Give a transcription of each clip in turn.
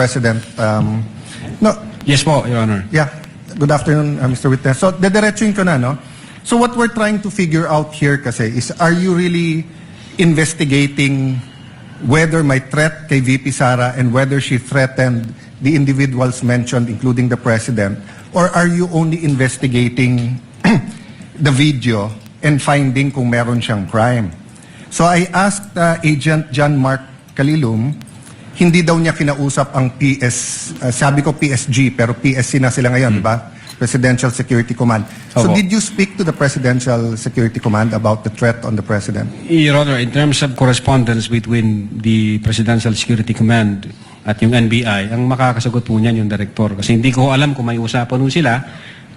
President. No, Yes po, Your Honor. yeah. Good afternoon, Mr. Witness. So, dediretsuin ko na, no? So, what we're trying to figure out here kasi is, are you really investigating whether may threat kay VP Sara and whether she threatened the individuals mentioned, including the President? Or are you only investigating the video and finding kung meron siyang crime? So, I asked Agent John Mark Calilum, hindi daw niya kinausap ang sabi ko PSG, pero PSC na sila ngayon, di ba? Presidential Security Command. So Opo. did you speak to the Presidential Security Command about the threat on the President? Your Honor, in terms of correspondence between the Presidential Security Command at yung NBI, ang makakasagot po niyan yung Director. Kasi hindi ko alam kung may usapan nun sila.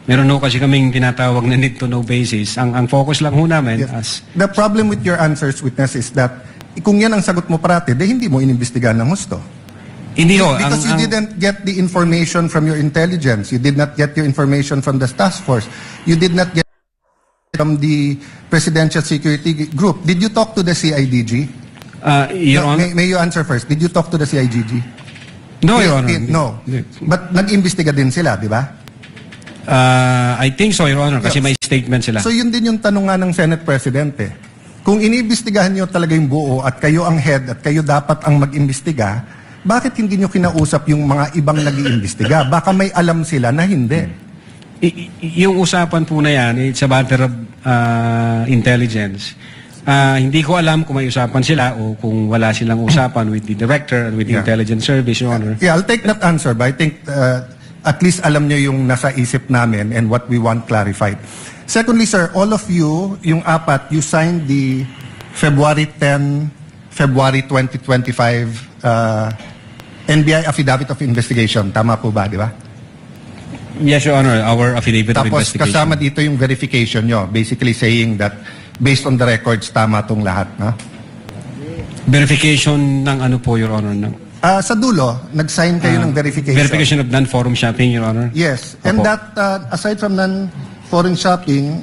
Meron ho kasi kaming tinatawag na need to know basis. Ang focus lang ho namin Yes. The problem with your answers, Witness, is that kung yan ang sagot mo parati, hindi mo inimbestigahan ng husto. Hindi ho. Because you didn't get the information from your intelligence. You did not get your information from the task force. You did not get from the Presidential Security Group. Did you talk to the CIDG? Your Honor? May you answer first. Did you talk to the CIDG? No, Your Honor. No. But nag-imbestiga din sila, di ba? I think so, Your Honor, kasi may statement sila. So yun din yung tanong nga ng Senate President eh. Kung iniimbestigahan nyo talaga yung buo at kayo ang head at kayo dapat ang mag-imbestiga, bakit hindi nyo kinausap yung mga ibang nag-iimbestiga? Baka may alam sila na hindi. Yung usapan po na yan, it's a matter of intelligence. Hindi ko alam kung may usapan sila o kung wala silang usapan with the Director and with the Intelligence Service, Your Honor. Yeah, I'll take that answer, but I think at least alam nyo yung nasa isip namin and what we want clarified. Secondly, sir, all of you, yung apat, you signed the February 10, February 2025 NBI Affidavit of Investigation. Tama po ba, di ba? Yes, Your Honor, our affidavit of Tapos investigation. kasama dito yung verification nyo, basically saying that based on the records, tama tong lahat. No? Verification ng ano po, Your Honor? Sa dulo, nag-sign kayo ng verification. Verification of non-forum shopping, Your Honor? Yes. And Opo. that, aside from non-foreign shopping,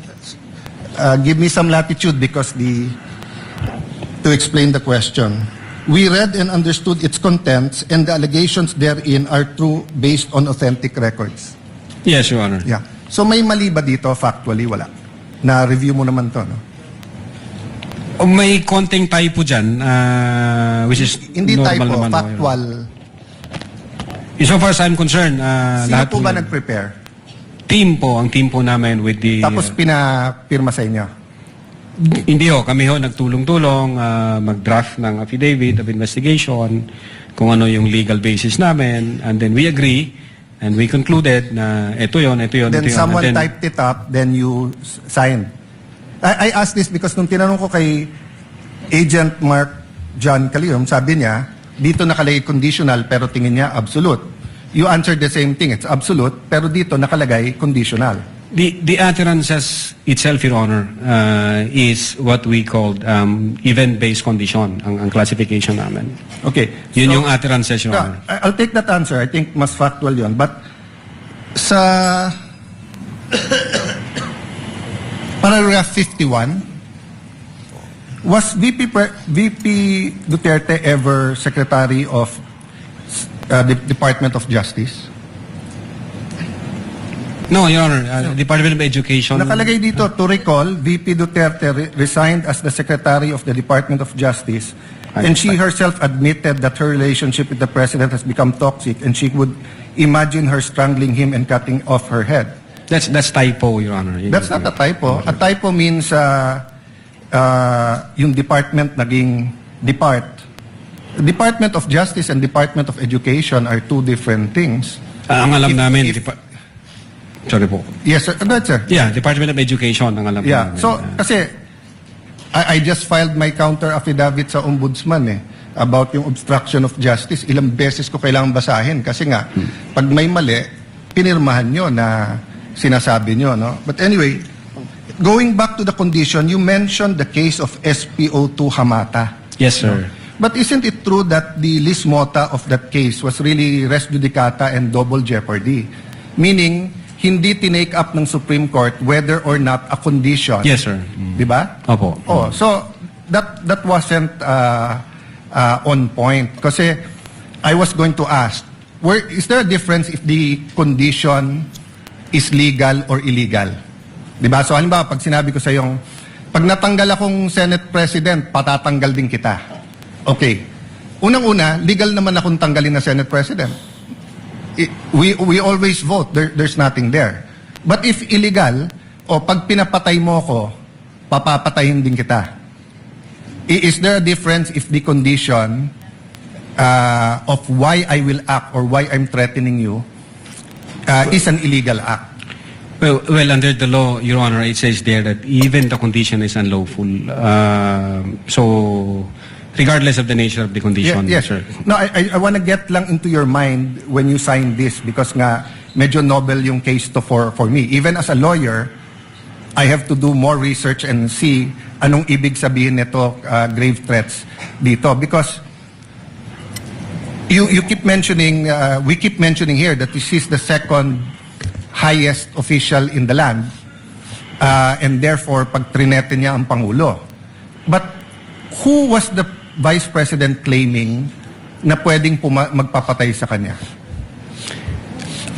give me some latitude because to explain the question. We read and understood its contents and the allegations therein are true based on authentic records. Yes, Your Honor. Yeah. So may mali ba dito? Factually, wala. Na-review mo naman to, no? May konting typo dyan, which is Hindi normal typo, naman. Your Honor. factual. So far as I'm concerned, Sino lahat po ba yun. nag-prepare? Ang team po namin with the... Tapos pinapirma sa inyo? Hindi ho, kami ho nagtulong-tulong, mag-draft ng affidavit of investigation, kung ano yung legal basis namin, and then we agree, and we concluded na ito yun. Then someone typed it up, then you signed. I asked this because nung tinanong ko kay Agent Mark John Calilum, sabi niya, dito nakalagay conditional pero tingin niya absolute. You answered the same thing, it's absolute, pero dito nakalagay conditional. The utterances itself, Your Honor, is what we called event-based condition, ang classification namin. Okay. Yun yung utterances, Your Honor. I'll take that answer. I think mas factual yun. But sa paragraph 51, was VP Duterte ever Secretary of the Department of Justice? No, Your Honor, Department of Education. Nakalagay dito, to recall, VP Duterte resigned as the Secretary of the Department of Justice and she herself admitted that her relationship with the President has become toxic and she would imagine her strangling him and cutting off her head. That's typo, Your Honor. That's not a typo. A typo means yung department naging depart. Department of Justice and Department of Education are two different things. Ang alam namin, sorry po. Yes, sir. That's sir. Yeah, Department of Education ang alam namin. So, kasi I just filed my counter affidavit sa ombudsman about yung obstruction of justice. Ilang beses ko kailangan basahin kasi nga, pag may mali, pinirmahan nyo na sinasabi nyo, no? But anyway, going back to the condition, you mentioned the case of SPO2 Hamata. Yes, sir. But isn't it true that the lis mota of that case was really res judicata and double jeopardy? Meaning, hindi tinake up ng Supreme Court whether or not a condition. Yes, sir. Di ba? Opo. Oh, so that wasn't on point. Kasi I was going to ask, is there a difference if the condition is legal or illegal? Diba? So halimbawa, pag sinabi ko sa yung, pag natanggal akong Senate President, patatanggal din kita. Okay. Unang-una, legal naman akong tanggalin na Senate President. We always vote. There's nothing there. But if illegal, o pag pinapatay mo ako, papapatayin din kita. Is there a difference if the condition of why I will act or why I'm threatening you is an illegal act? Well, under the law, Your Honor, it says there that even the condition is unlawful. So, regardless of the nature of the condition, Yes. sir. No, I want to get lang into your mind when you sign this because nga medyo novel yung case to for me. Even as a lawyer, I have to do more research and see anong ibig sabihin nito grave threats dito because you keep mentioning we keep mentioning here that this is the second highest official in the land and therefore pag trinete niya ang Pangulo. But who was the Vice President claiming na pwedeng magpapatay sa kanya?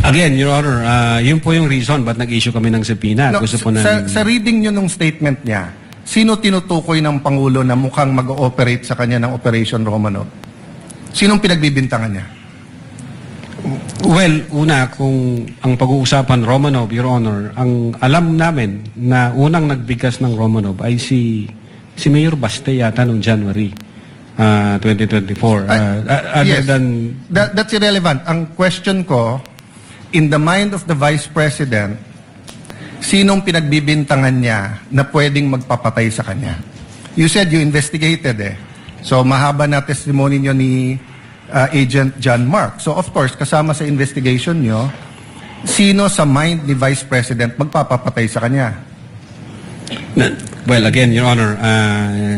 Again, Your Honor, yun po yung reason ba't nag-issue kami ng subpoena. No, Gusto po namin... sa reading nyo nung statement niya, sino tinutukoy ng Pangulo na mukhang mag-ooperate sa kanya ng Operation Romanov? Sinong pinagbibintangan niya? Well, una, kung ang pag-uusapan Romanov, Your Honor, ang alam namin na unang nagbigkas ng Romanov ay si Mayor Baste yata noong January 2024. Other Yes. than... That's irrelevant. Ang question ko, in the mind of the Vice President, sinong pinagbibintangan niya na pwedeng magpapatay sa kanya? You said you investigated eh. So mahaba na testimony niyo ni Agent John Mark. So of course, kasama sa investigation niyo, sino sa mind ni Vice President magpapapatay sa kanya? Well, again, Your Honor,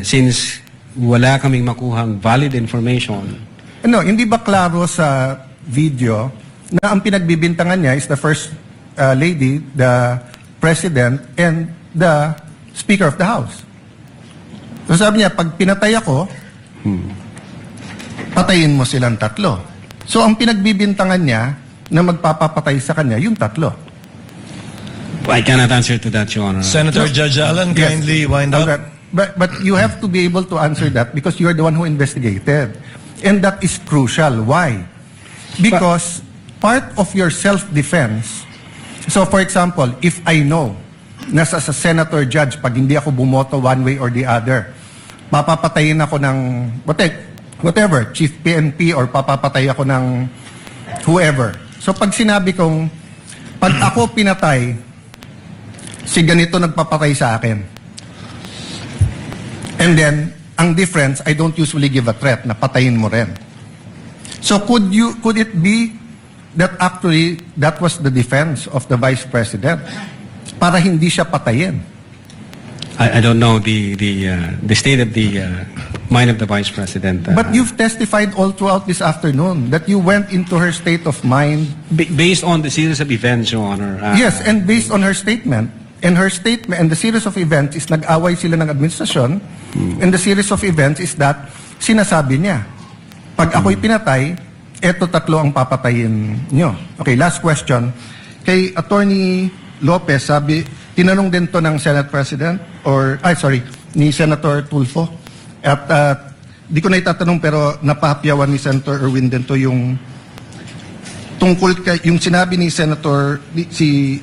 since wala kaming makuhang valid information, Ano, hindi ba klaro sa video na ang pinagbibintangan niya is the First Lady, the President, and the Speaker of the House? So sabi niya, pag pinatay ako, patayin mo silang tatlo. So ang pinagbibintangan niya na magpapapatay sa kanya, yung tatlo. I cannot answer to that, Your Honor. Senator Judge Allen, Yes. kindly wind up. Okay. But you have to be able to answer that because you are the one who investigated. And that is crucial. Why? Because part of your self-defense, so for example, if I know na sa senator judge, pag hindi ako bumoto one way or the other, papapatayin ako ng whatever, chief PNP or papapatay ako ng whoever. So pag sinabi kong, pag ako pinatay, si ganito nagpapatay sa akin. And then, ang difference, I don't usually give a threat na patayin mo rin. So could it be that actually that was the defense of the Vice President para hindi siya patayin? I don't know the state of the mind of the Vice President. But you've testified all throughout this afternoon that you went into her state of mind. Based on the series of events, Your Honor. Yes, and based on her statement. And her statement, and the series of events is nag-away sila ng administrasyon. And the series of events is that sinasabi niya, pag ako'y pinatay, eto tatlo ang papatayin nyo. Okay, last question. Kay Attorney Lopez, sabi, tinanong din to ng Senate President, ni Senator Tulfo. At di ko na itatanong pero napahapyawan ni Senator Erwin din to yung tungkol kay, yung sinabi ni si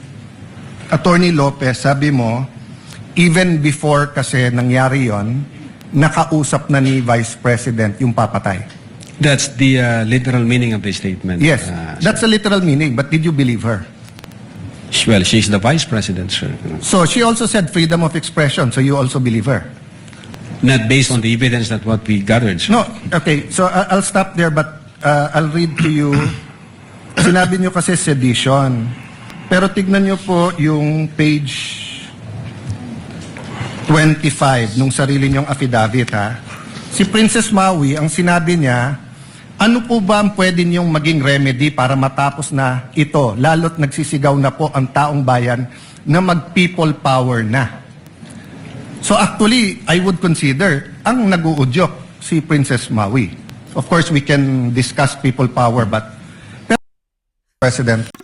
Attorney Lopez, sabi mo, even before kasi nangyari yon, nakausap na ni Vice President yung papatay. That's the literal meaning of the statement. Yes, that's a literal meaning, but did you believe her? Well, she's the Vice President, sir. So she also said freedom of expression, so you also believe her? Not based on the evidence that what we gathered, sir. No, okay, so I'll stop there, but I'll read to you. Sinabi niyo kasi sedition. Pero tignan niyo po yung page 25 nung sarili niyong affidavit, ha? Si Princess Maui, ang sinabi niya, ano po ba ang pwede niyong maging remedy para matapos na ito, lalo't nagsisigaw na po ang taong bayan na mag-people power na? So actually, I would consider ang nag-uudyok si Princess Maui. Of course, we can discuss people power, but President.